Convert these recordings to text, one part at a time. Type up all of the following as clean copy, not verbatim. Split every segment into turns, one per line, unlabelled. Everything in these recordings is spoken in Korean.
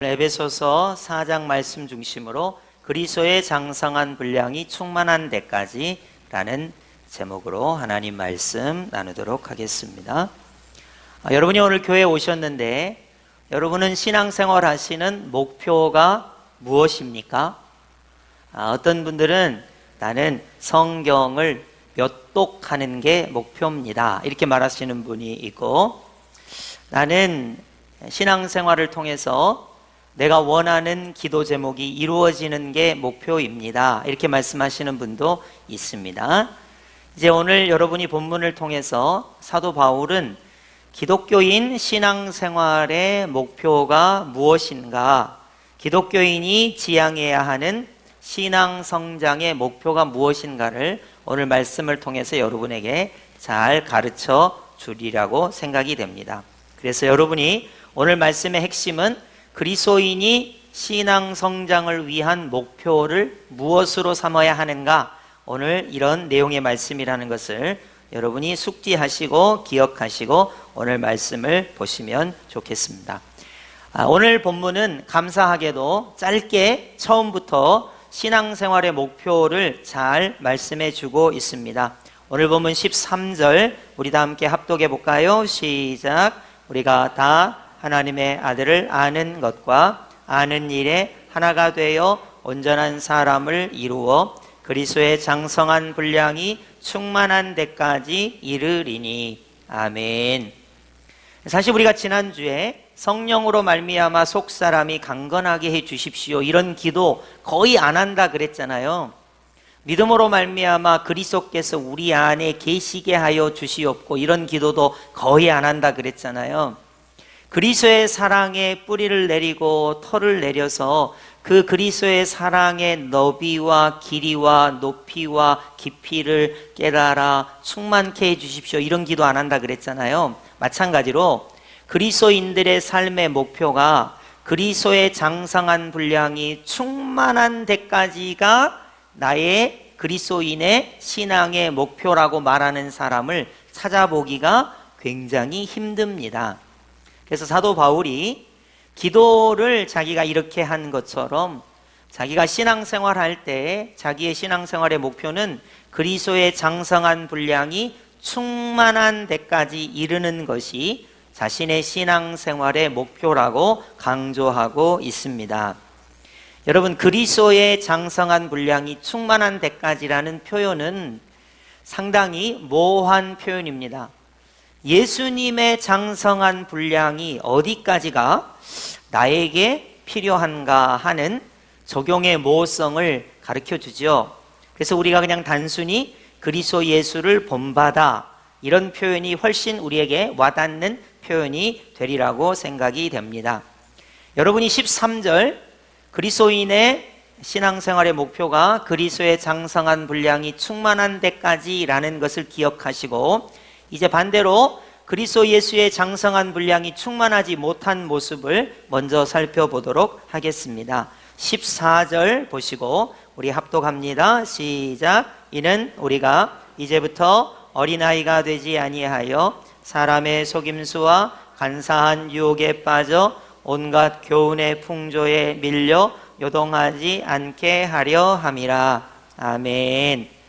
에베소서 4장 말씀 중심으로 그리스도의 장성한 분량이 충만한 데까지 라는 제목으로 하나님 말씀 나누도록 하겠습니다. 여러분이 오늘 교회에 오셨는데 여러분은 신앙생활 하시는 목표가 무엇입니까? 어떤 분들은 나는 성경을 몇 독하는 게 목표입니다 이렇게 말하시는 분이 있고, 나는 신앙생활을 통해서 내가 원하는 기도 제목이 이루어지는 게 목표입니다 이렇게 말씀하시는 분도 있습니다. 이제 오늘 여러분이 본문을 통해서 사도 바울은 기독교인 신앙생활의 목표가 무엇인가, 기독교인이 지향해야 하는 신앙 성장의 목표가 무엇인가를 오늘 말씀을 통해서 여러분에게 잘 가르쳐 주리라고 생각이 됩니다. 그래서 여러분이 오늘 말씀의 핵심은 그리스도인이 신앙 성장을 위한 목표를 무엇으로 삼아야 하는가, 오늘 이런 내용의 말씀이라는 것을 여러분이 숙지하시고 기억하시고 오늘 말씀을 보시면 좋겠습니다. 오늘 본문은 감사하게도 짧게 처음부터 신앙생활의 목표를 잘 말씀해 주고 있습니다. 오늘 본문 13절 우리 다 함께 합독해 볼까요? 시작. 우리가 다 하나님의 아들을 아는 것과 아는 일에 하나가 되어 온전한 사람을 이루어 그리스도의 장성한 분량이 충만한 데까지 이르리니. 아멘. 사실 우리가 지난주에 성령으로 말미암아 속사람이 강건하게 해 주십시오 이런 기도 거의 안 한다 그랬잖아요. 믿음으로 말미암아 그리스도께서 우리 안에 계시게 하여 주시옵고 이런 기도도 거의 안 한다 그랬잖아요. 그리스도의 사랑에 뿌리를 내리고 털을 내려서 그 그리스도의 사랑의 너비와 길이와 높이와 깊이를 깨달아 충만케 해 주십시오 이런 기도 안 한다 그랬잖아요. 마찬가지로 그리스도인들의 삶의 목표가 그리스도의 장성한 분량이 충만한 데까지가 나의 그리스도인의 신앙의 목표라고 말하는 사람을 찾아보기가 굉장히 힘듭니다. 그래서 사도 바울이 기도를 자기가 이렇게 한 것처럼 자기가 신앙생활 할 때 자기의 신앙생활의 목표는 그리스도의 장성한 분량이 충만한 데까지 이르는 것이 자신의 신앙생활의 목표라고 강조하고 있습니다. 여러분, 그리스도의 장성한 분량이 충만한 데까지라는 표현은 상당히 모호한 표현입니다. 예수님의 장성한 분량이 어디까지가 나에게 필요한가 하는 적용의 모호성을 가르쳐 주죠. 그래서 우리가 그냥 단순히 그리스도 예수를 본받아 이런 표현이 훨씬 우리에게 와닿는 표현이 되리라고 생각이 됩니다. 여러분이 13절 그리스도인의 신앙생활의 목표가 그리스도의 장성한 분량이 충만한 데까지라는 것을 기억하시고, 이제 반대로 그리스도 예수의 장성한 분량이 충만하지 못한 모습을 먼저 살펴보도록 하겠습니다. 14절 보시고 우리 합독합니다. 시작. 이는 우리가 이제부터 어린아이가 되지 아니하여 사람의 속임수와 간사한 유혹에 빠져 온갖 교훈의 풍조에 밀려 요동하지 않게 하려 함이라. 아멘.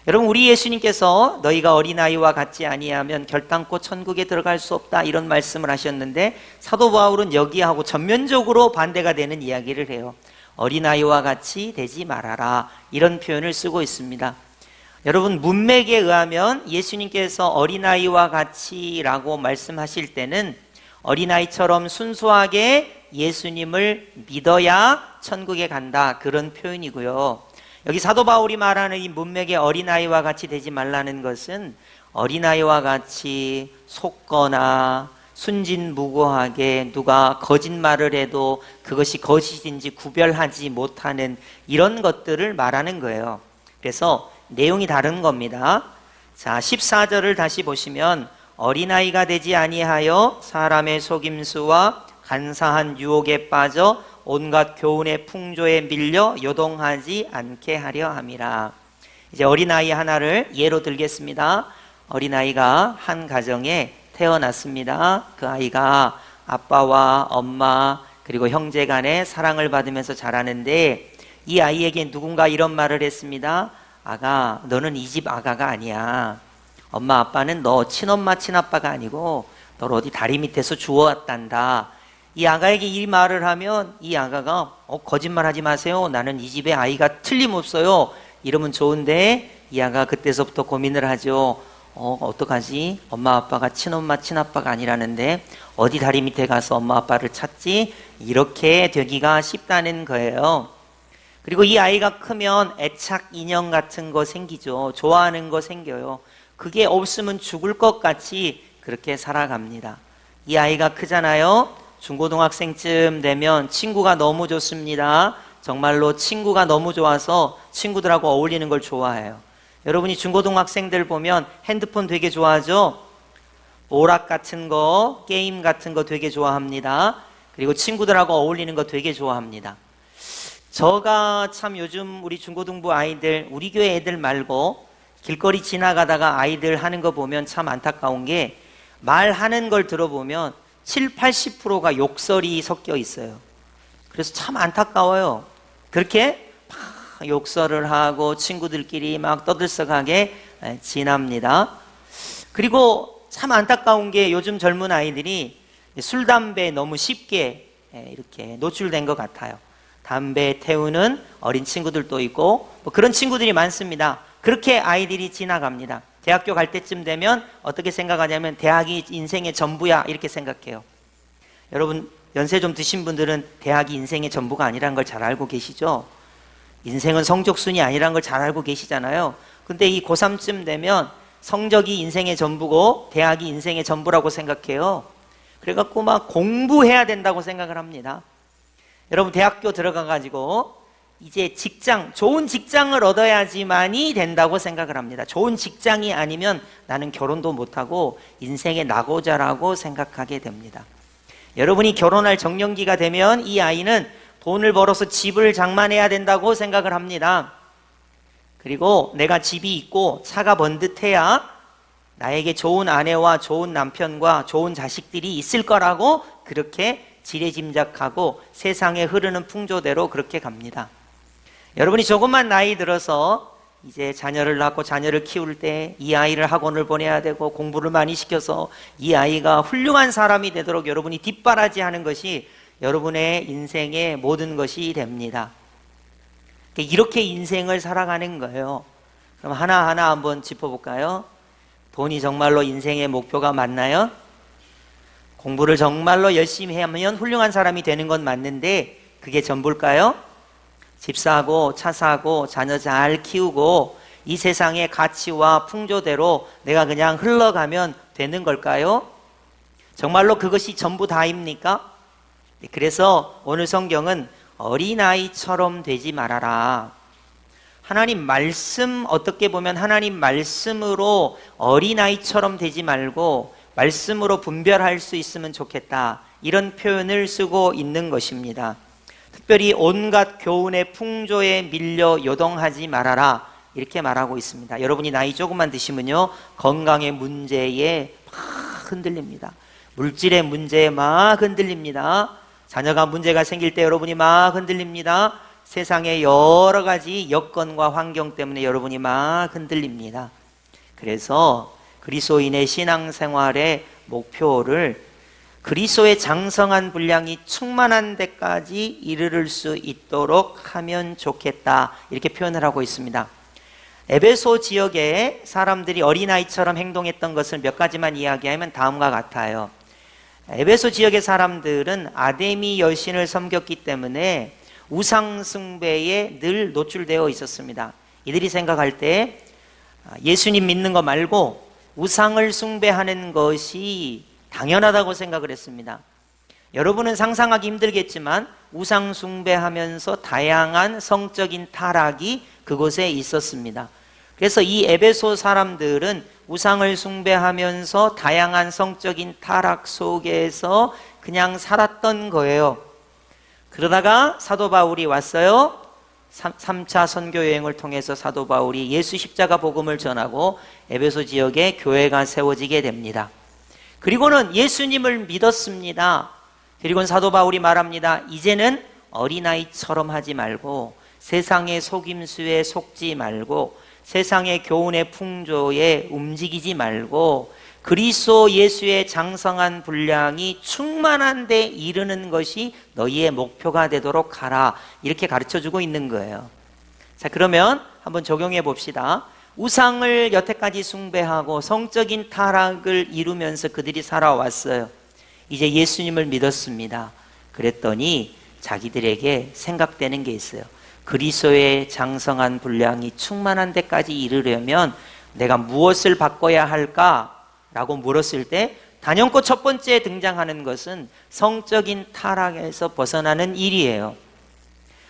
여러분, 우리 예수님께서 너희가 어린아이와 같지 아니하면 결단코 천국에 들어갈 수 없다 이런 말씀을 하셨는데, 사도 바울은 여기하고 전면적으로 반대가 되는 이야기를 해요. 어린아이와 같이 되지 말아라 이런 표현을 쓰고 있습니다. 여러분, 문맥에 의하면 예수님께서 어린아이와 같이라고 말씀하실 때는 어린아이처럼 순수하게 예수님을 믿어야 천국에 간다 그런 표현이고요. 여기 사도 바울이 말하는 이 문맥의 어린아이와 같이 되지 말라는 것은 어린아이와 같이 속거나 순진무구하게 누가 거짓말을 해도 그것이 거짓인지 구별하지 못하는 이런 것들을 말하는 거예요. 그래서 내용이 다른 겁니다. 자, 14절을 다시 보시면 어린아이가 되지 아니하여 사람의 속임수와 간사한 유혹에 빠져 온갖 교훈의 풍조에 밀려 요동하지 않게 하려 함이라. 이제 어린아이 하나를 예로 들겠습니다. 어린아이가 한 가정에 태어났습니다. 그 아이가 아빠와 엄마 그리고 형제 간에 사랑을 받으면서 자라는데 이 아이에게 누군가 이런 말을 했습니다. 아가, 너는 이 집 아가가 아니야. 엄마 아빠는 너 친엄마 친아빠가 아니고 너를 어디 다리 밑에서 주워왔단다. 이 아가에게 이 말을 하면 이 아가가 거짓말하지 마세요. 나는 이 집의 아이가 틀림없어요. 이러면 좋은데 이 아가가 그때서부터 고민을 하죠. 어떡하지? 엄마 아빠가 친엄마 친아빠가 아니라는데 어디 다리 밑에 가서 엄마 아빠를 찾지? 이렇게 되기가 쉽다는 거예요. 그리고 이 아이가 크면 애착 인형 같은 거 생기죠. 좋아하는 거 생겨요. 그게 없으면 죽을 것 같이 그렇게 살아갑니다. 이 아이가 크잖아요. 중고등학생쯤 되면 친구가 너무 좋습니다. 정말로 친구가 너무 좋아서 친구들하고 어울리는 걸 좋아해요. 여러분이 중고등학생들 보면 핸드폰 되게 좋아하죠? 오락 같은 거, 게임 같은 거 되게 좋아합니다. 그리고 친구들하고 어울리는 거 되게 좋아합니다. 저가 참 요즘 우리 중고등부 아이들, 우리 교회 애들 말고 길거리 지나가다가 아이들 하는 거 보면 참 안타까운 게 말하는 걸 들어보면 7, 80%가 욕설이 섞여 있어요. 그래서 참 안타까워요. 그렇게 막 욕설을 하고 친구들끼리 막 떠들썩하게 지납니다. 그리고 참 안타까운 게 요즘 젊은 아이들이 술, 담배에 너무 쉽게 이렇게 노출된 것 같아요. 담배 태우는 어린 친구들도 있고 뭐 그런 친구들이 많습니다. 그렇게 아이들이 지나갑니다. 대학교 갈 때쯤 되면 어떻게 생각하냐면 대학이 인생의 전부야 이렇게 생각해요. 여러분 연세 좀 드신 분들은 대학이 인생의 전부가 아니라는 걸 잘 알고 계시죠? 인생은 성적순이 아니라는 걸 잘 알고 계시잖아요. 근데 이 고3쯤 되면 성적이 인생의 전부고 대학이 인생의 전부라고 생각해요. 그래갖고 막 공부해야 된다고 생각을 합니다. 여러분 대학교 들어가가지고 이제 직장, 좋은 직장을 얻어야지만이 된다고 생각을 합니다. 좋은 직장이 아니면 나는 결혼도 못하고 인생의 낙오자라고 생각하게 됩니다. 여러분이 결혼할 정년기가 되면 이 아이는 돈을 벌어서 집을 장만해야 된다고 생각을 합니다. 그리고 내가 집이 있고 차가 번듯해야 나에게 좋은 아내와 좋은 남편과 좋은 자식들이 있을 거라고 그렇게 지레짐작하고 세상에 흐르는 풍조대로 그렇게 갑니다. 여러분이 조금만 나이 들어서 이제 자녀를 낳고 자녀를 키울 때 이 아이를 학원을 보내야 되고 공부를 많이 시켜서 이 아이가 훌륭한 사람이 되도록 여러분이 뒷바라지하는 것이 여러분의 인생의 모든 것이 됩니다. 이렇게 인생을 살아가는 거예요. 그럼 하나하나 한번 짚어볼까요? 돈이 정말로 인생의 목표가 맞나요? 공부를 정말로 열심히 하면 훌륭한 사람이 되는 건 맞는데 그게 전부일까요? 집 사고 차 사고 자녀 잘 키우고 이 세상의 가치와 풍조대로 내가 그냥 흘러가면 되는 걸까요? 정말로 그것이 전부 다입니까? 그래서 오늘 성경은 어린아이처럼 되지 말아라. 하나님 말씀, 어떻게 보면 하나님 말씀으로 어린아이처럼 되지 말고 말씀으로 분별할 수 있으면 좋겠다, 이런 표현을 쓰고 있는 것입니다. 특별히 온갖 교훈의 풍조에 밀려 요동하지 말아라, 이렇게 말하고 있습니다. 여러분이 나이 조금만 드시면요 건강의 문제에 막 흔들립니다. 물질의 문제에 막 흔들립니다. 자녀가 문제가 생길 때 여러분이 막 흔들립니다. 세상의 여러 가지 여건과 환경 때문에 여러분이 막 흔들립니다. 그래서 그리스도인의 신앙생활의 목표를 그리스도의 장성한 분량이 충만한 데까지 이르를 수 있도록 하면 좋겠다, 이렇게 표현을 하고 있습니다. 에베소 지역에 사람들이 어린아이처럼 행동했던 것을 몇 가지만 이야기하면 다음과 같아요. 에베소 지역의 사람들은 아데미 여신을 섬겼기 때문에 우상 숭배에 늘 노출되어 있었습니다. 이들이 생각할 때 예수님 믿는 거 말고 우상을 숭배하는 것이 당연하다고 생각을 했습니다. 여러분은 상상하기 힘들겠지만 우상 숭배하면서 다양한 성적인 타락이 그곳에 있었습니다. 그래서 이 에베소 사람들은 우상을 숭배하면서 다양한 성적인 타락 속에서 그냥 살았던 거예요. 그러다가 사도 바울이 왔어요. 3차 선교 여행을 통해서 사도 바울이 예수 십자가 복음을 전하고 에베소 지역에 교회가 세워지게 됩니다. 그리고는 예수님을 믿었습니다. 그리고 사도 바울이 말합니다. 이제는 어린아이처럼 하지 말고 세상의 속임수에 속지 말고 세상의 교훈의 풍조에 움직이지 말고 그리스도 예수의 장성한 분량이 충만한 데 이르는 것이 너희의 목표가 되도록 하라. 이렇게 가르쳐주고 있는 거예요. 자, 그러면 한번 적용해 봅시다. 우상을 여태까지 숭배하고 성적인 타락을 이루면서 그들이 살아왔어요. 이제 예수님을 믿었습니다. 그랬더니 자기들에게 생각되는 게 있어요. 그리스도의 장성한 분량이 충만한 데까지 이르려면 내가 무엇을 바꿔야 할까? 라고 물었을 때 단연코 첫 번째 등장하는 것은 성적인 타락에서 벗어나는 일이에요.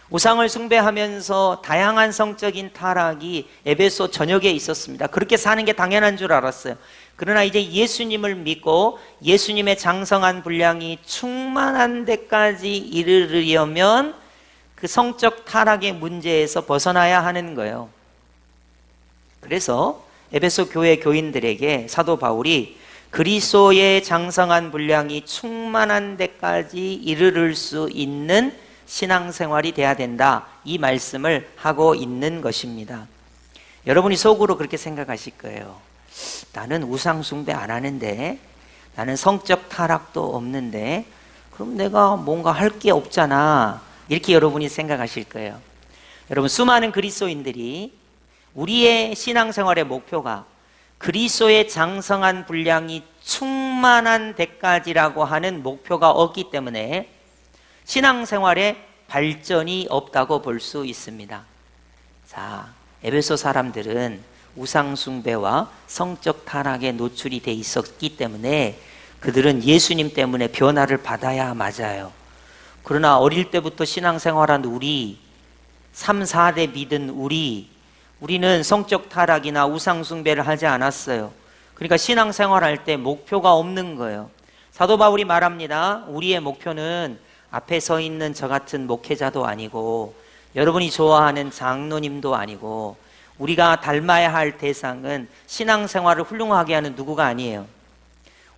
우상을 숭배하면서 다양한 성적인 타락이 에베소 전역에 있었습니다. 그렇게 사는 게 당연한 줄 알았어요. 그러나 이제 예수님을 믿고 예수님의 장성한 분량이 충만한 데까지 이르려면 그 성적 타락의 문제에서 벗어나야 하는 거예요. 그래서 에베소 교회 교인들에게 사도 바울이 그리스도의 장성한 분량이 충만한 데까지 이르를 수 있는 신앙생활이 돼야 된다, 이 말씀을 하고 있는 것입니다. 여러분이 속으로 그렇게 생각하실 거예요. 나는 우상 숭배 안 하는데, 나는 성적 타락도 없는데, 그럼 내가 뭔가 할 게 없잖아, 이렇게 여러분이 생각하실 거예요. 여러분, 수많은 그리스도인들이 우리의 신앙생활의 목표가 그리스도의 장성한 분량이 충만한 데까지라고 하는 목표가 없기 때문에 신앙생활에 발전이 없다고 볼 수 있습니다. 자, 에베소 사람들은 우상 숭배와 성적 타락에 노출이 돼 있었기 때문에 그들은 예수님 때문에 변화를 받아야 맞아요. 그러나 어릴 때부터 신앙생활한 우리, 3, 4대 믿은 우리는 성적 타락이나 우상 숭배를 하지 않았어요. 그러니까 신앙생활할 때 목표가 없는 거예요. 사도 바울이 말합니다. 우리의 목표는 앞에 서 있는 저 같은 목회자도 아니고 여러분이 좋아하는 장로님도 아니고 우리가 닮아야 할 대상은 신앙생활을 훌륭하게 하는 누구가 아니에요.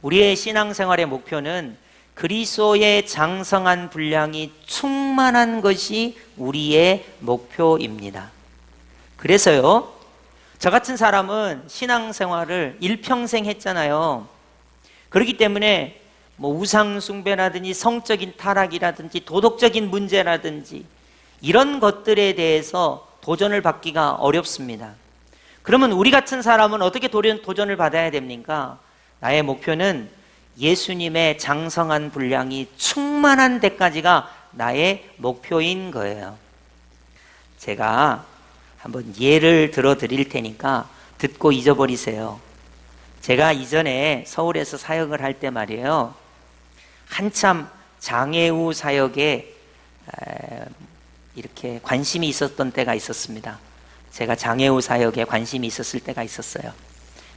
우리의 신앙생활의 목표는 그리스도의 장성한 분량이 충만한 것이 우리의 목표입니다. 그래서요, 저 같은 사람은 신앙생활을 일평생 했잖아요. 그렇기 때문에 뭐 우상 숭배라든지 성적인 타락이라든지 도덕적인 문제라든지 이런 것들에 대해서 도전을 받기가 어렵습니다. 그러면 우리 같은 사람은 어떻게 도전을 받아야 됩니까? 나의 목표는 예수님의 장성한 분량이 충만한 데까지가 나의 목표인 거예요. 제가 한번 예를 들어 드릴 테니까 듣고 잊어버리세요. 제가 이전에 서울에서 사역을 할 때 말이에요, 한참 장애우 사역에 이렇게 관심이 있었던 때가 있었습니다. 제가 장애우 사역에 관심이 있었을 때가 있었어요.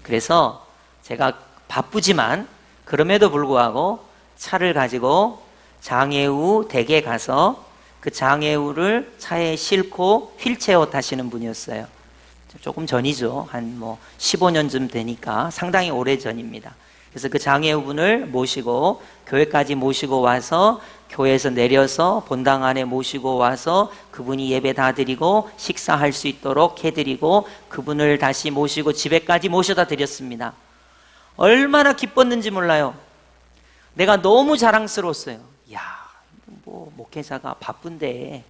그래서 제가 바쁘지만 그럼에도 불구하고 차를 가지고 장애우 댁에 가서 그 장애우를 차에 싣고 휠체어 타시는 분이었어요. 조금 전이죠. 한 15년쯤 되니까 상당히 오래 전입니다. 그래서 그 장애우분을 모시고 교회까지 모시고 와서 교회에서 내려서 본당 안에 모시고 와서 그분이 예배 다 드리고 식사할 수 있도록 해드리고 그분을 다시 모시고 집에까지 모셔다 드렸습니다. 얼마나 기뻤는지 몰라요. 내가 너무 자랑스러웠어요. 야, 목회자가 바쁜데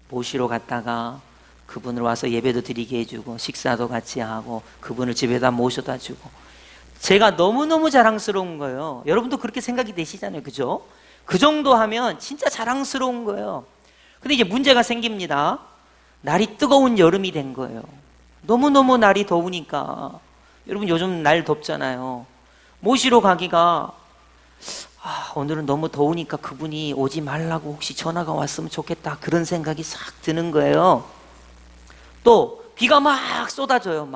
모시러 갔다가 그분을 와서 예배도 드리게 해주고 식사도 같이 하고 그분을 집에다 모셔다 주고, 제가 너무너무 자랑스러운 거예요. 여러분도 그렇게 생각이 되시잖아요, 그죠? 그 정도 하면 진짜 자랑스러운 거예요. 근데 이제 문제가 생깁니다. 날이 뜨거운 여름이 된 거예요. 너무너무 날이 더우니까, 여러분 요즘 날 덥잖아요. 모시러 가기가 오늘은 너무 더우니까 그분이 오지 말라고 혹시 전화가 왔으면 좋겠다, 그런 생각이 싹 드는 거예요. 또 비가 막 쏟아져요.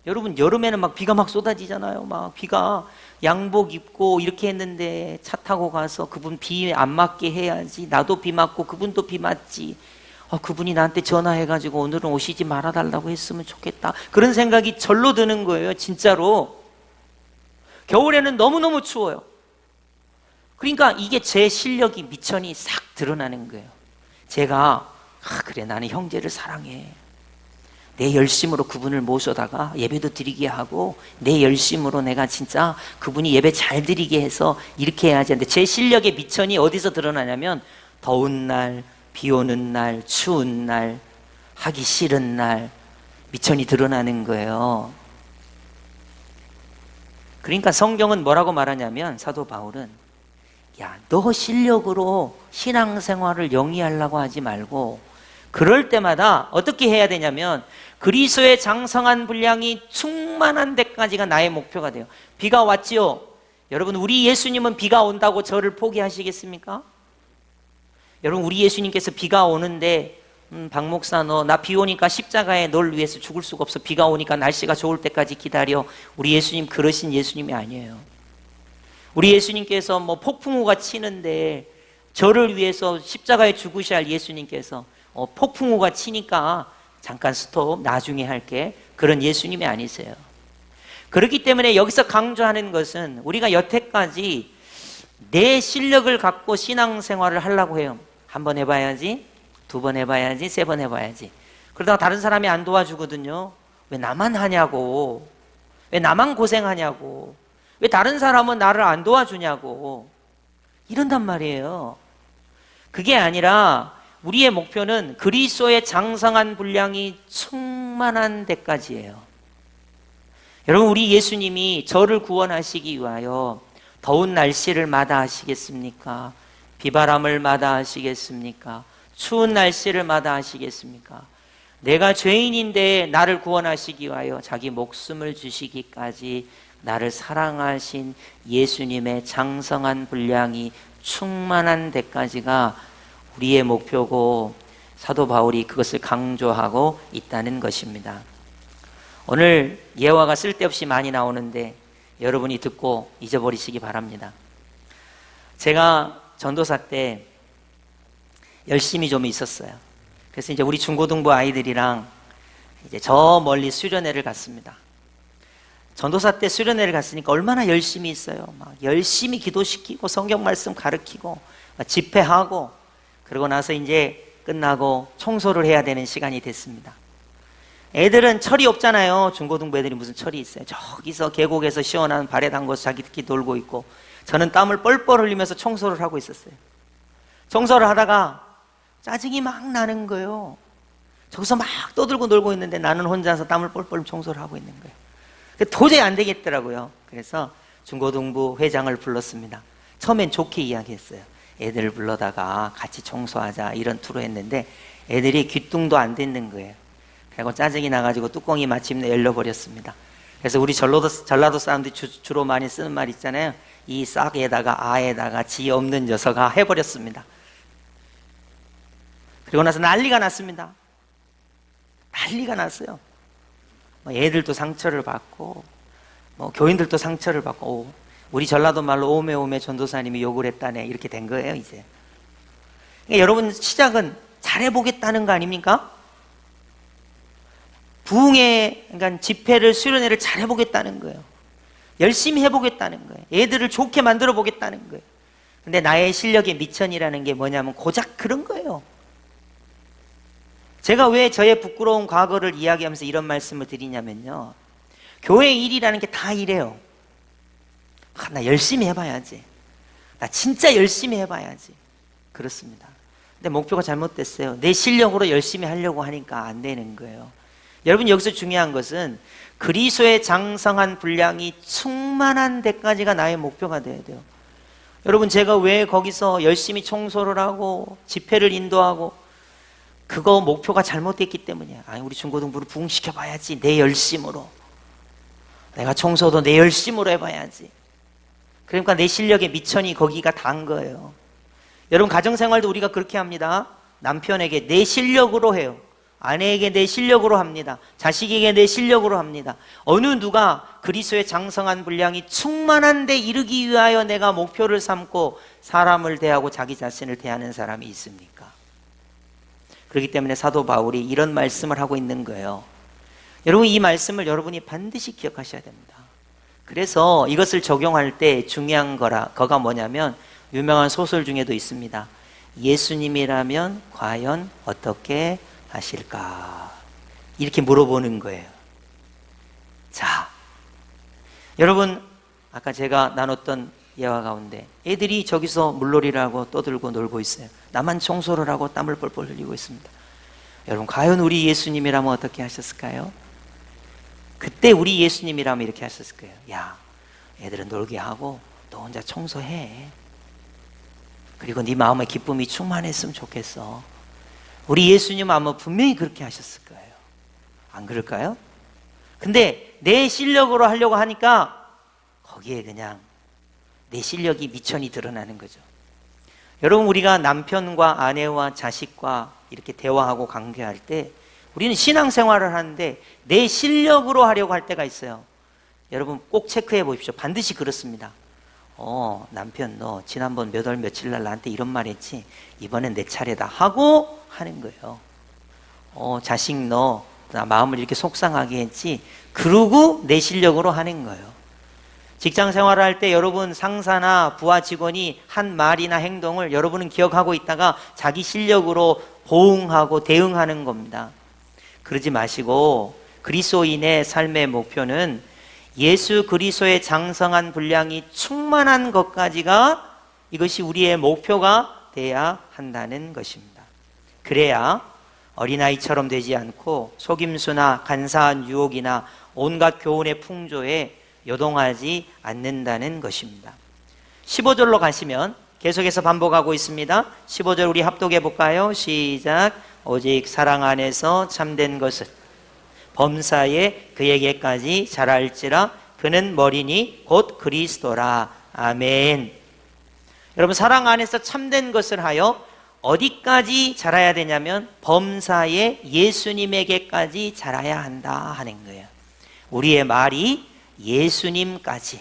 여러분 여름에는 막 비가 막 쏟아지잖아요. 막 비가, 양복 입고 이렇게 했는데 차 타고 가서 그분 비 안 맞게 해야지, 나도 비 맞고 그분도 비 맞지, 그분이 나한테 전화해가지고 오늘은 오시지 말아달라고 했으면 좋겠다, 그런 생각이 절로 드는 거예요. 진짜로. 겨울에는 너무너무 추워요. 그러니까 이게 제 실력이 미천이 싹 드러나는 거예요. 제가 그래 나는 형제를 사랑해. 내 열심으로 그분을 모셔다가 예배도 드리게 하고 내 열심으로 내가 진짜 그분이 예배 잘 드리게 해서 이렇게 해야지 하는데 제 실력의 미천이 어디서 드러나냐면 더운 날, 비 오는 날, 추운 날, 하기 싫은 날 미천이 드러나는 거예요. 그러니까 성경은 뭐라고 말하냐면 사도 바울은 야, 너 실력으로 신앙생활을 영위하려고 하지 말고 그럴 때마다 어떻게 해야 되냐면 그리스도의 장성한 분량이 충만한 데까지가 나의 목표가 돼요. 비가 왔지요? 여러분 우리 예수님은 비가 온다고 저를 포기하시겠습니까? 여러분 우리 예수님께서 비가 오는데 박 목사 너 나 비 오니까 십자가에 널 위해서 죽을 수가 없어. 비가 오니까 날씨가 좋을 때까지 기다려. 우리 예수님 그러신 예수님이 아니에요. 우리 예수님께서 뭐 폭풍우가 치는데 저를 위해서 십자가에 죽으셔야 할 예수님께서 폭풍우가 치니까 잠깐 스톱 나중에 할게 그런 예수님이 아니세요. 그렇기 때문에 여기서 강조하는 것은 우리가 여태까지 내 실력을 갖고 신앙생활을 하려고 해요. 한 번 해봐야지, 두 번 해봐야지, 세 번 해봐야지. 그러다가 다른 사람이 안 도와주거든요. 왜 나만 하냐고, 왜 나만 고생하냐고, 왜 다른 사람은 나를 안 도와주냐고 이런단 말이에요. 그게 아니라 우리의 목표는 그리스도의 장성한 분량이 충만한 데까지예요. 여러분 우리 예수님이 저를 구원하시기 위하여 더운 날씨를 마다하시겠습니까? 비바람을 마다하시겠습니까? 추운 날씨를 마다하시겠습니까? 내가 죄인인데 나를 구원하시기 위하여 자기 목숨을 주시기까지 나를 사랑하신 예수님의 장성한 분량이 충만한 데까지가 우리의 목표고 사도 바울이 그것을 강조하고 있다는 것입니다. 오늘 예화가 쓸데없이 많이 나오는데 여러분이 듣고 잊어버리시기 바랍니다. 제가 전도사 때 열심히 좀 있었어요. 그래서 이제 우리 중고등부 아이들이랑 이제 저 멀리 수련회를 갔습니다. 전도사 때 수련회를 갔으니까 얼마나 열심히 있어요. 막 열심히 기도시키고 성경 말씀 가르치고 집회하고 그러고 나서 이제 끝나고 청소를 해야 되는 시간이 됐습니다. 애들은 철이 없잖아요. 중고등부 애들이 무슨 철이 있어요. 저기서 계곡에서 시원한 발에 담궈서 자기들끼리 놀고 있고 저는 땀을 뻘뻘 흘리면서 청소를 하고 있었어요. 청소를 하다가 짜증이 막 나는 거예요. 저기서 막 떠들고 놀고 있는데 나는 혼자서 땀을 뻘뻘 청소를 하고 있는 거예요. 도저히 안 되겠더라고요. 그래서 중고등부 회장을 불렀습니다. 처음엔 좋게 이야기했어요. 애들을 불러다가 같이 청소하자 이런 투로 했는데 애들이 귀뚱도 안 듣는 거예요. 그리고 짜증이 나가지고 뚜껑이 마침내 열려버렸습니다. 그래서 우리 전라도 사람들이 주로 많이 쓰는 말 있잖아요. 이 싹에다가 아에다가 지 없는 녀석아 해버렸습니다. 그리고 나서 난리가 났습니다. 난리가 났어요. 애들도 상처를 받고 교인들도 상처를 받고 우리 전라도 말로 오메오메 전도사님이 욕을 했다네 이렇게 된 거예요 이제. 그러니까 여러분 시작은 잘해보겠다는 거 아닙니까? 부흥회 그러니까 집회를 수련회를 잘해보겠다는 거예요. 열심히 해보겠다는 거예요. 애들을 좋게 만들어 보겠다는 거예요. 근데 나의 실력의 미천이라는 게 뭐냐면 고작 그런 거예요. 제가 왜 저의 부끄러운 과거를 이야기하면서 이런 말씀을 드리냐면요. 교회 일이라는 게 다 이래요. 나 열심히 해봐야지. 나 진짜 열심히 해봐야지. 그렇습니다. 근데 목표가 잘못됐어요. 내 실력으로 열심히 하려고 하니까 안 되는 거예요. 여러분 여기서 중요한 것은 그리스도의 장성한 분량이 충만한 데까지가 나의 목표가 돼야 돼요. 여러분 제가 왜 거기서 열심히 청소를 하고 집회를 인도하고 그거 목표가 잘못됐기 때문이야. 아니 우리 중고등부를 부흥시켜봐야지. 내 열심으로. 내가 청소도 내 열심으로 해봐야지. 그러니까 내 실력의 미천이 거기가 단 거예요. 여러분 가정생활도 우리가 그렇게 합니다. 남편에게 내 실력으로 해요. 아내에게 내 실력으로 합니다. 자식에게 내 실력으로 합니다. 어느 누가 그리스도의 장성한 분량이 충만한 데 이르기 위하여 내가 목표를 삼고 사람을 대하고 자기 자신을 대하는 사람이 있습니까? 그렇기 때문에 사도 바울이 이런 말씀을 하고 있는 거예요. 여러분 이 말씀을 여러분이 반드시 기억하셔야 됩니다. 그래서 이것을 적용할 때 중요한 거가 뭐냐면 유명한 소설 중에도 있습니다. 예수님이라면 과연 어떻게 하실까? 이렇게 물어보는 거예요. 자, 여러분, 아까 제가 나눴던 예화 가운데 애들이 저기서 물놀이를 하고 떠들고 놀고 있어요. 나만 청소를 하고 땀을 뻘뻘 흘리고 있습니다. 여러분, 과연 우리 예수님이라면 어떻게 하셨을까요? 그때 우리 예수님이라면 이렇게 하셨을 거예요. 야, 애들은 놀게 하고 너 혼자 청소해. 그리고 네 마음에 기쁨이 충만했으면 좋겠어. 우리 예수님 아마 분명히 그렇게 하셨을 거예요. 안 그럴까요? 근데 내 실력으로 하려고 하니까 거기에 그냥 내 실력이 미천이 드러나는 거죠. 여러분, 우리가 남편과 아내와 자식과 이렇게 대화하고 관계할 때 우리는 신앙생활을 하는데 내 실력으로 하려고 할 때가 있어요. 여러분 꼭 체크해 보십시오. 반드시 그렇습니다. 남편 너 지난번 몇 월 며칠 날 나한테 이런 말 했지? 이번엔 내 차례다 하고 하는 거예요. 자식 너 나 마음을 이렇게 속상하게 했지? 그러고 내 실력으로 하는 거예요. 직장 생활을 할 때 여러분 상사나 부하 직원이 한 말이나 행동을 여러분은 기억하고 있다가 자기 실력으로 호응하고 대응하는 겁니다. 그러지 마시고 그리스도인의 삶의 목표는 예수 그리스도의 장성한 분량이 충만한 것까지가 이것이 우리의 목표가 돼야 한다는 것입니다. 그래야 어린아이처럼 되지 않고 속임수나 간사한 유혹이나 온갖 교훈의 풍조에 요동하지 않는다는 것입니다. 15절로 가시면 계속해서 반복하고 있습니다. 15절 우리 합독해 볼까요? 시작. 오직 사랑 안에서 참된 것을 범사에 그에게까지 자랄지라. 그는 머리니 곧 그리스도라. 아멘. 여러분, 사랑 안에서 참된 것을 하여 어디까지 자라야 되냐면 범사에 예수님에게까지 자라야 한다 하는 거예요. 우리의 말이 예수님까지,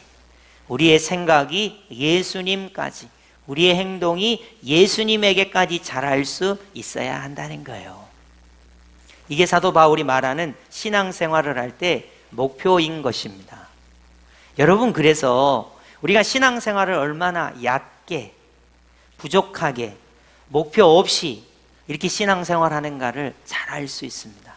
우리의 생각이 예수님까지, 우리의 행동이 예수님에게까지 자랄 수 있어야 한다는 거예요. 이게 사도 바울이 말하는 신앙생활을 할 때 목표인 것입니다. 여러분, 그래서 우리가 신앙생활을 얼마나 얕게, 부족하게, 목표 없이 이렇게 신앙생활하는가를 잘 알 수 있습니다.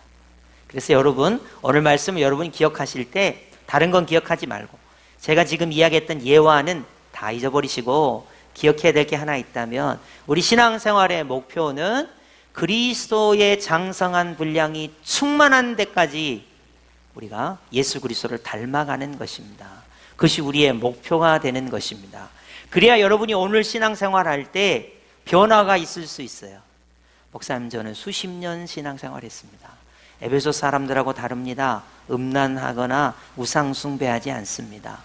그래서 여러분, 오늘 말씀을 여러분이 기억하실 때 다른 건 기억하지 말고 제가 지금 이야기했던 예화는 다 잊어버리시고 기억해야 될 게 하나 있다면 우리 신앙생활의 목표는 그리스도의 장성한 분량이 충만한 데까지 우리가 예수 그리스도를 닮아가는 것입니다. 그것이 우리의 목표가 되는 것입니다. 그래야 여러분이 오늘 신앙생활할 때 변화가 있을 수 있어요. 목사님, 저는 수십 년 신앙생활했습니다. 에베소 사람들하고 다릅니다. 음란하거나 우상 숭배하지 않습니다.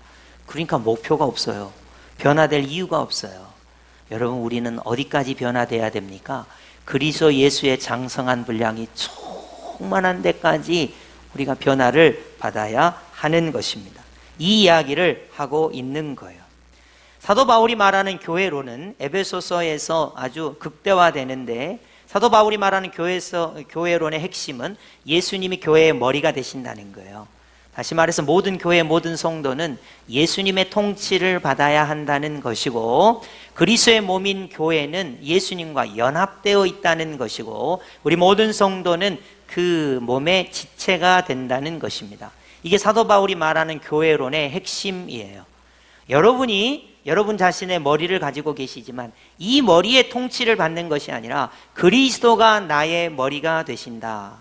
그러니까 목표가 없어요. 변화될 이유가 없어요. 여러분, 우리는 어디까지 변화돼야 됩니까? 그리스도 예수의 장성한 분량이 충만한 데까지 우리가 변화를 받아야 하는 것입니다. 이 이야기를 하고 있는 거예요. 사도 바울이 말하는 교회로는 에베소서에서 아주 극대화되는데, 사도 바울이 말하는 교회론의 핵심은 예수님이 교회의 머리가 되신다는 거예요. 다시 말해서 모든 교회, 모든 성도는 예수님의 통치를 받아야 한다는 것이고, 그리스도의 몸인 교회는 예수님과 연합되어 있다는 것이고, 우리 모든 성도는 그 몸의 지체가 된다는 것입니다. 이게 사도 바울이 말하는 교회론의 핵심이에요. 여러분이 여러분 자신의 머리를 가지고 계시지만 이 머리의 통치를 받는 것이 아니라 그리스도가 나의 머리가 되신다.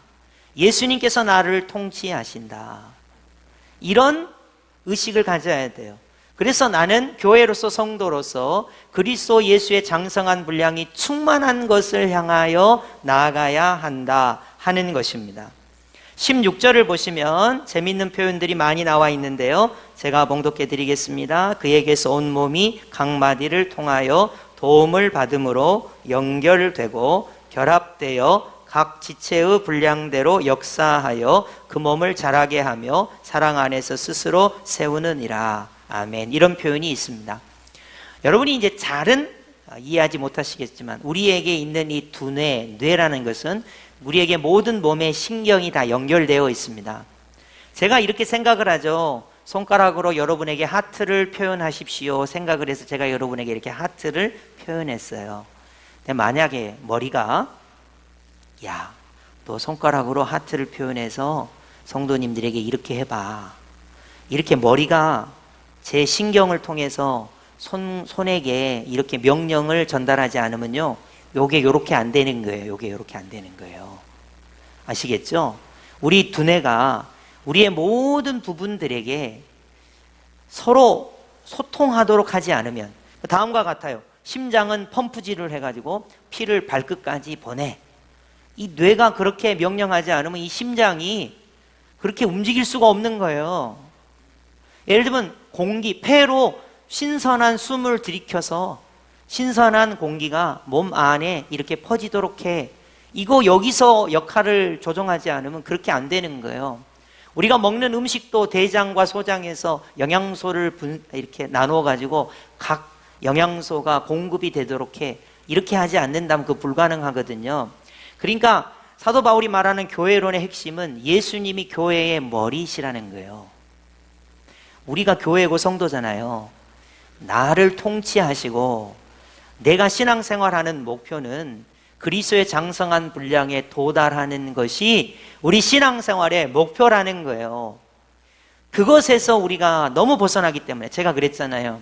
예수님께서 나를 통치하신다. 이런 의식을 가져야 돼요. 그래서 나는 교회로서, 성도로서 그리스도 예수의 장성한 분량이 충만한 것을 향하여 나아가야 한다 하는 것입니다. 16절을 보시면 재미있는 표현들이 많이 나와 있는데요, 제가 봉독해 드리겠습니다. 그에게서 온 몸이 각 마디를 통하여 도움을 받음으로 연결되고 결합되어 각 지체의 분량대로 역사하여 그 몸을 자라게 하며 사랑 안에서 스스로 세우느니라. 아멘. 이런 표현이 있습니다. 여러분이 이제 잘은 이해하지 못하시겠지만 우리에게 있는 이 두뇌, 뇌라는 것은 우리에게 모든 몸의 신경이 다 연결되어 있습니다. 제가 이렇게 생각을 하죠. 손가락으로 여러분에게 하트를 표현하십시오 생각을 해서 제가 여러분에게 이렇게 하트를 표현했어요. 근데 만약에 머리가 야, 너 손가락으로 하트를 표현해서 성도님들에게 이렇게 해봐, 이렇게 머리가 제 신경을 통해서 손에게 이렇게 명령을 전달하지 않으면요, 요게 요렇게 안 되는 거예요. 요게 요렇게 안 되는 거예요. 아시겠죠? 우리 두뇌가 우리의 모든 부분들에게 서로 소통하도록 하지 않으면, 다음과 같아요. 심장은 펌프질을 해가지고 피를 발끝까지 보내. 이 뇌가 그렇게 명령하지 않으면 이 심장이 그렇게 움직일 수가 없는 거예요. 예를 들면 공기, 폐로 신선한 숨을 들이켜서 신선한 공기가 몸 안에 이렇게 퍼지도록 해. 이거 여기서 역할을 조정하지 않으면 그렇게 안 되는 거예요. 우리가 먹는 음식도 대장과 소장에서 영양소를 이렇게 나누어 가지고 각 영양소가 공급이 되도록 해. 이렇게 하지 않는다면 그 불가능하거든요. 그러니까 사도 바울이 말하는 교회론의 핵심은 예수님이 교회의 머리시라는 거예요. 우리가 교회고 성도잖아요. 나를 통치하시고 내가 신앙생활하는 목표는 그리스도의 장성한 분량에 도달하는 것이 우리 신앙생활의 목표라는 거예요. 그것에서 우리가 너무 벗어나기 때문에 제가 그랬잖아요.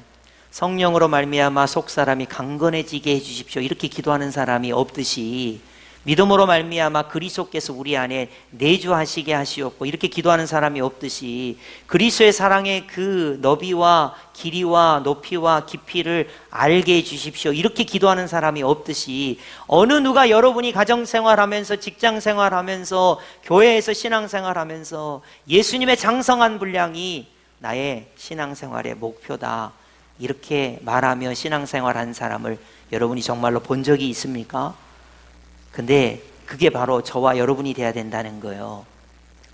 성령으로 말미암아 속사람이 강건해지게 해주십시오 이렇게 기도하는 사람이 없듯이 믿음으로 말미암아 그리스도께서 우리 안에 내주하시게 하시옵고 이렇게 기도하는 사람이 없듯이 그리스도의 사랑의 그 너비와 길이와 높이와 깊이를 알게 해주십시오 이렇게 기도하는 사람이 없듯이 어느 누가 여러분이 가정생활하면서 직장생활하면서 교회에서 신앙생활하면서 예수님의 장성한 분량이 나의 신앙생활의 목표다 이렇게 말하며 신앙생활한 사람을 여러분이 정말로 본 적이 있습니까? 근데 그게 바로 저와 여러분이 돼야 된다는 거예요.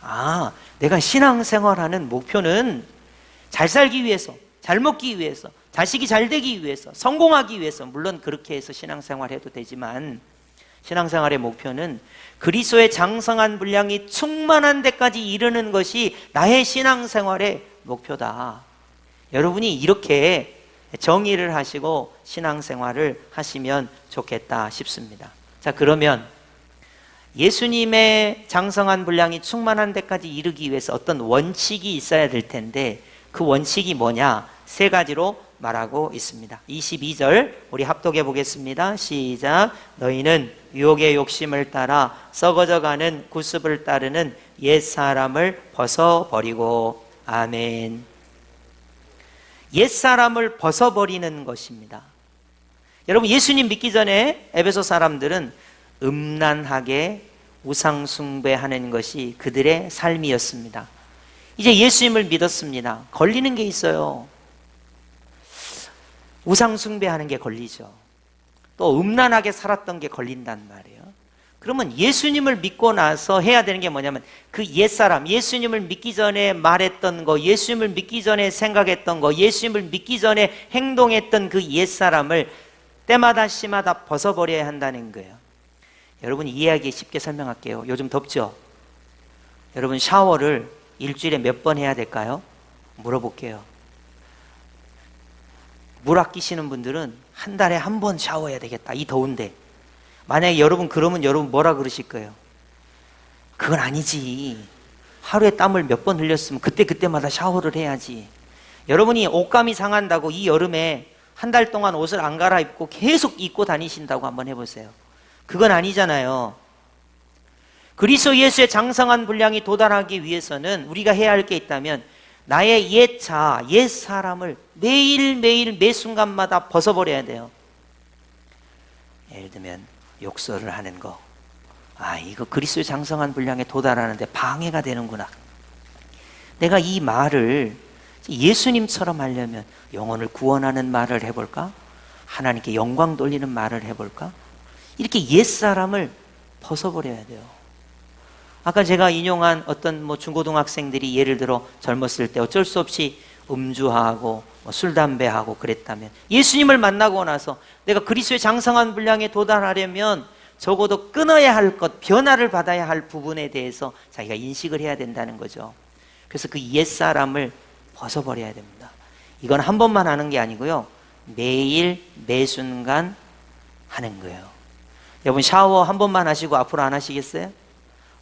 아, 내가 신앙생활하는 목표는 잘 살기 위해서, 잘 먹기 위해서, 자식이 잘 되기 위해서, 성공하기 위해서, 물론 그렇게 해서 신앙생활 해도 되지만 신앙생활의 목표는 그리스도의 장성한 분량이 충만한 데까지 이르는 것이 나의 신앙생활의 목표다. 여러분이 이렇게 정의를 하시고 신앙생활을 하시면 좋겠다 싶습니다. 자, 그러면 예수님의 장성한 분량이 충만한 데까지 이르기 위해서 어떤 원칙이 있어야 될 텐데 그 원칙이 뭐냐? 세 가지로 말하고 있습니다. 22절 우리 합독해 보겠습니다. 시작. 너희는 유혹의 욕심을 따라 썩어져가는 구습을 따르는 옛사람을 벗어버리고. 아멘. 옛사람을 벗어버리는 것입니다. 여러분, 예수님 믿기 전에 에베소 사람들은 음란하게 우상 숭배하는 것이 그들의 삶이었습니다. 이제 예수님을 믿었습니다. 걸리는 게 있어요. 우상 숭배하는 게 걸리죠. 또 음란하게 살았던 게 걸린단 말이에요. 그러면 예수님을 믿고 나서 해야 되는 게 뭐냐면 그 옛사람, 예수님을 믿기 전에 말했던 거, 예수님을 믿기 전에 생각했던 거, 예수님을 믿기 전에 행동했던 그 옛사람을 때마다 시마다 벗어버려야 한다는 거예요. 여러분 이해하기 쉽게 설명할게요. 요즘 덥죠? 여러분 샤워를 일주일에 몇 번 해야 될까요? 물어볼게요. 물 아끼시는 분들은 한 달에 한 번 샤워해야 되겠다. 이 더운데. 만약에 여러분 그러면 여러분 뭐라 그러실 거예요? 그건 아니지. 하루에 땀을 몇 번 흘렸으면 그때마다 샤워를 해야지. 여러분이 옷감이 상한다고 이 여름에 한 달 동안 옷을 안 갈아입고 계속 입고 다니신다고 한번 해보세요. 그건 아니잖아요. 그리스도 예수의 장성한 분량이 도달하기 위해서는 우리가 해야 할 게 있다면 나의 옛 자아, 옛 사람을 매일매일 매 순간마다 벗어버려야 돼요. 예를 들면 욕설을 하는 거. 아, 이거 그리스도의 장성한 분량에 도달하는데 방해가 되는구나. 내가 이 말을 예수님처럼 하려면 영혼을 구원하는 말을 해볼까? 하나님께 영광 돌리는 말을 해볼까? 이렇게 옛사람을 벗어버려야 돼요. 아까 제가 인용한 어떤 중고등학생들이 예를 들어 젊었을 때 어쩔 수 없이 음주하고 술, 담배하고 그랬다면 예수님을 만나고 나서 내가 그리스도의 장성한 분량에 도달하려면 적어도 끊어야 할 것, 변화를 받아야 할 부분에 대해서 자기가 인식을 해야 된다는 거죠. 그래서 그 옛사람을 벗어버려야 됩니다. 이건 한 번만 하는 게 아니고요. 매일 매 순간 하는 거예요. 여러분 샤워 한 번만 하시고 앞으로 안 하시겠어요?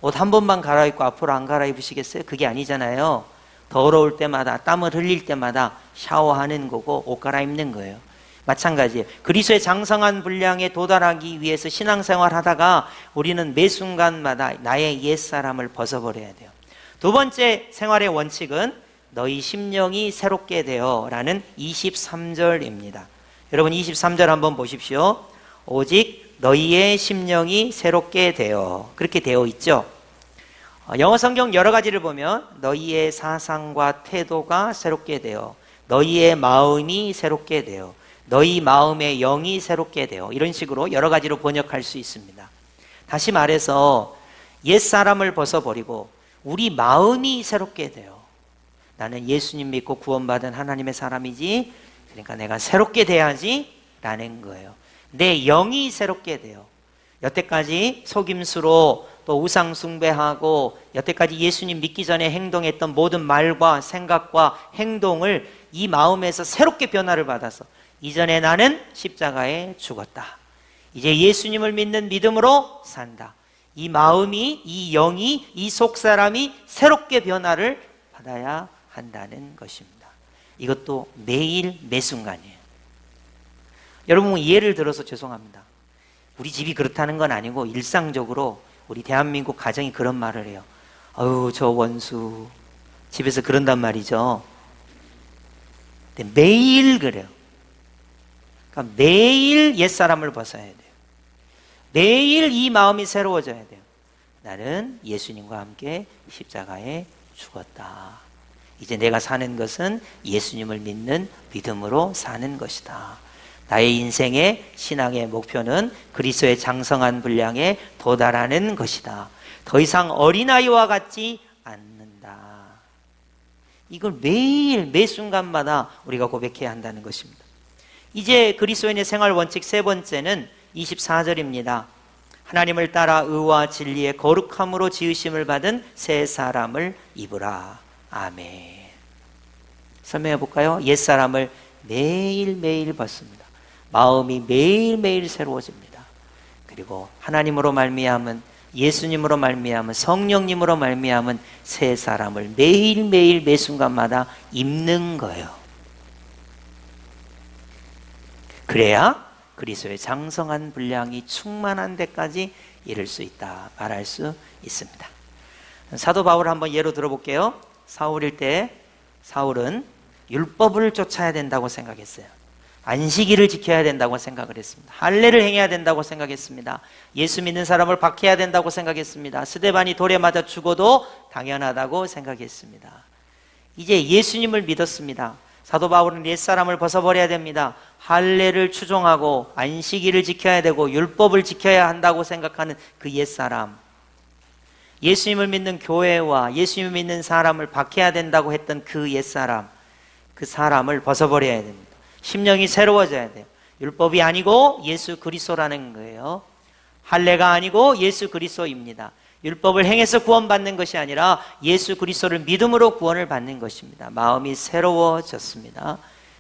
옷 한 번만 갈아입고 앞으로 안 갈아입으시겠어요? 그게 아니잖아요. 더러울 때마다 땀을 흘릴 때마다 샤워하는 거고 옷 갈아입는 거예요. 마찬가지예요. 그리스도의 장성한 분량에 도달하기 위해서 신앙생활 하다가 우리는 매 순간마다 나의 옛사람을 벗어버려야 돼요. 두 번째 생활의 원칙은 너희 심령이 새롭게 되어 라는 23절입니다. 여러분 23절 한번 보십시오. 오직 너희의 심령이 새롭게 되어, 그렇게 되어 있죠. 영어 성경 여러 가지를 보면 너희의 사상과 태도가 새롭게 되어, 너희의 마음이 새롭게 되어, 너희 마음의 영이 새롭게 되어, 이런 식으로 여러 가지로 번역할 수 있습니다. 다시 말해서 옛사람을 벗어버리고 우리 마음이 새롭게 되어, 나는 예수님 믿고 구원받은 하나님의 사람이지, 그러니까 내가 새롭게 돼야지 라는 거예요. 내 영이 새롭게 돼요. 여태까지 속임수로 또 우상 숭배하고 여태까지 예수님 믿기 전에 행동했던 모든 말과 생각과 행동을 이 마음에서 새롭게 변화를 받아서 이전에 나는 십자가에 죽었다. 이제 예수님을 믿는 믿음으로 산다. 이 마음이, 이 영이, 이 속사람이 새롭게 변화를 받아야 한다는 것입니다. 이것도 매일 매 순간이에요. 여러분 예를 들어서 죄송합니다. 우리 집이 그렇다는 건 아니고 일상적으로 우리 대한민국 가정이 그런 말을 해요. 아유 저 원수, 집에서 그런단 말이죠. 근데 매일 그래요. 그러니까 매일 옛사람을 벗어야 돼요. 매일 이 마음이 새로워져야 돼요. 나는 예수님과 함께 십자가에 죽었다. 이제 내가 사는 것은 예수님을 믿는 믿음으로 사는 것이다. 나의 인생의 신앙의 목표는 그리스도의 장성한 분량에 도달하는 것이다. 더 이상 어린아이와 같지 않는다. 이걸 매일 매 순간마다 우리가 고백해야 한다는 것입니다. 이제 그리스도인의 생활 원칙 세 번째는 24절입니다. 하나님을 따라 의와 진리의 거룩함으로 지으심을 받은 새 사람을 입으라. 아멘. 설명해 볼까요? 옛사람을 매일매일 벗습니다. 마음이 매일매일 새로워집니다. 그리고 하나님으로 말미암은, 예수님으로 말미암은, 성령님으로 말미암은 새 사람을 매일매일 매 순간마다 입는 거예요. 그래야 그리스도의 장성한 분량이 충만한 데까지 이를 수 있다 말할 수 있습니다. 사도 바울을 한번 예로 들어볼게요. 사울일 때 사울은 율법을 쫓아야 된다고 생각했어요. 안식일을 지켜야 된다고 생각을 했습니다. 할례를 행해야 된다고 생각했습니다. 예수 믿는 사람을 박해야 된다고 생각했습니다. 스데반이 돌에 맞아 죽어도 당연하다고 생각했습니다. 이제 예수님을 믿었습니다. 사도 바울은 옛사람을 벗어버려야 됩니다. 할례를 추종하고 안식일을 지켜야 되고 율법을 지켜야 한다고 생각하는 그 옛사람, 예수님을 믿는 교회와 예수님을 믿는 사람을 박해야 된다고 했던 그 옛사람, 그 사람을 벗어버려야 됩니다. 심령이 새로워져야 돼요. 율법이 아니고 예수 그리스도라는 거예요. 할례가 아니고 예수 그리스도입니다. 율법을 행해서 구원받는 것이 아니라 예수 그리스도를 믿음으로 구원을 받는 것입니다. 마음이 새로워졌습니다.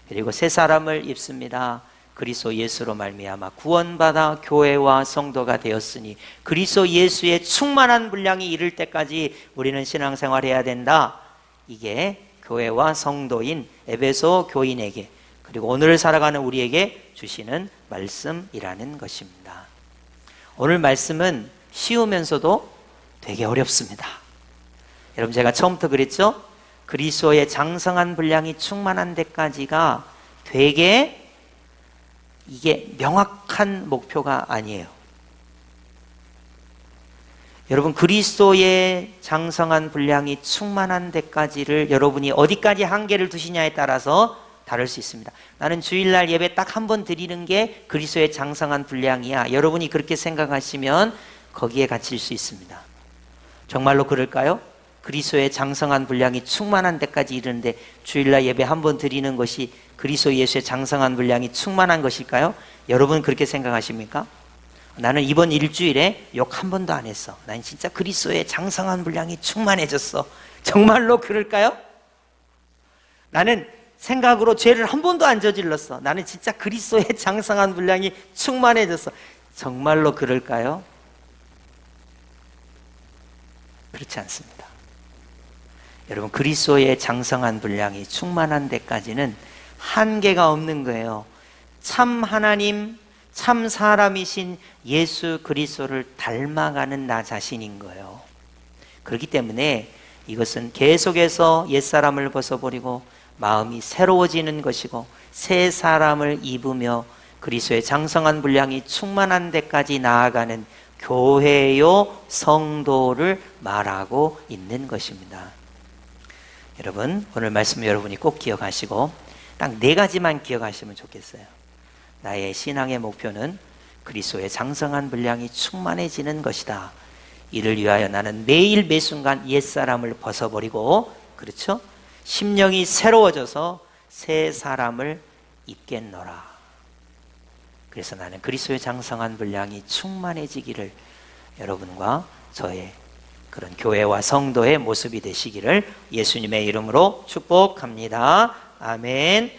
그리고 새 사람을 입습니다. 그리스도 예수로 말미암아 구원받아 교회와 성도가 되었으니 그리스도 예수의 충만한 분량이 이를 때까지 우리는 신앙생활해야 된다. 이게 교회와 성도인 에베소 교인에게, 그리고 오늘을 살아가는 우리에게 주시는 말씀이라는 것입니다. 오늘 말씀은 쉬우면서도 되게 어렵습니다. 여러분 제가 처음부터 그랬죠? 그리스도의 장성한 분량이 충만한 데까지가 되게 이게 명확한 목표가 아니에요. 여러분 그리스도의 장성한 분량이 충만한 데까지를 여러분이 어디까지 한계를 두시냐에 따라서 다를 수 있습니다. 나는 주일날 예배 딱 한 번 드리는 게 그리스도의 장성한 분량이야. 여러분이 그렇게 생각하시면 거기에 갇힐 수 있습니다. 정말로 그럴까요? 그리스도의 장성한 분량이 충만한 데까지 이르는데 주일날 예배 한 번 드리는 것이 그리스도 예수의 장성한 분량이 충만한 것일까요? 여러분 그렇게 생각하십니까? 나는 이번 일주일에 욕 한 번도 안 했어. 난 진짜 그리스도의 장성한 분량이 충만해졌어. 정말로 그럴까요? 나는 생각으로 죄를 한 번도 안 저질렀어. 나는 진짜 그리스도의 장성한 분량이 충만해졌어. 정말로 그럴까요? 그렇지 않습니다. 여러분, 그리스도의 장성한 분량이 충만한 데까지는 한계가 없는 거예요. 참 하나님, 참 사람이신 예수 그리스도를 닮아가는 나 자신인 거예요. 그렇기 때문에 이것은 계속해서 옛사람을 벗어버리고 마음이 새로워지는 것이고 새 사람을 입으며 그리스도의 장성한 분량이 충만한 데까지 나아가는 교회요 성도를 말하고 있는 것입니다. 여러분, 오늘 말씀 여러분이 꼭 기억하시고 딱 4가지만 기억하시면 좋겠어요. 나의 신앙의 목표는 그리스도의 장성한 분량이 충만해지는 것이다. 이를 위하여 나는 매일 매순간 옛사람을 벗어버리고, 그렇죠? 심령이 새로워져서 새 사람을 입겠노라. 그래서 나는 그리스도의 장성한 분량이 충만해지기를 여러분과 저의 그런 교회와 성도의 모습이 되시기를 예수님의 이름으로 축복합니다. 아멘.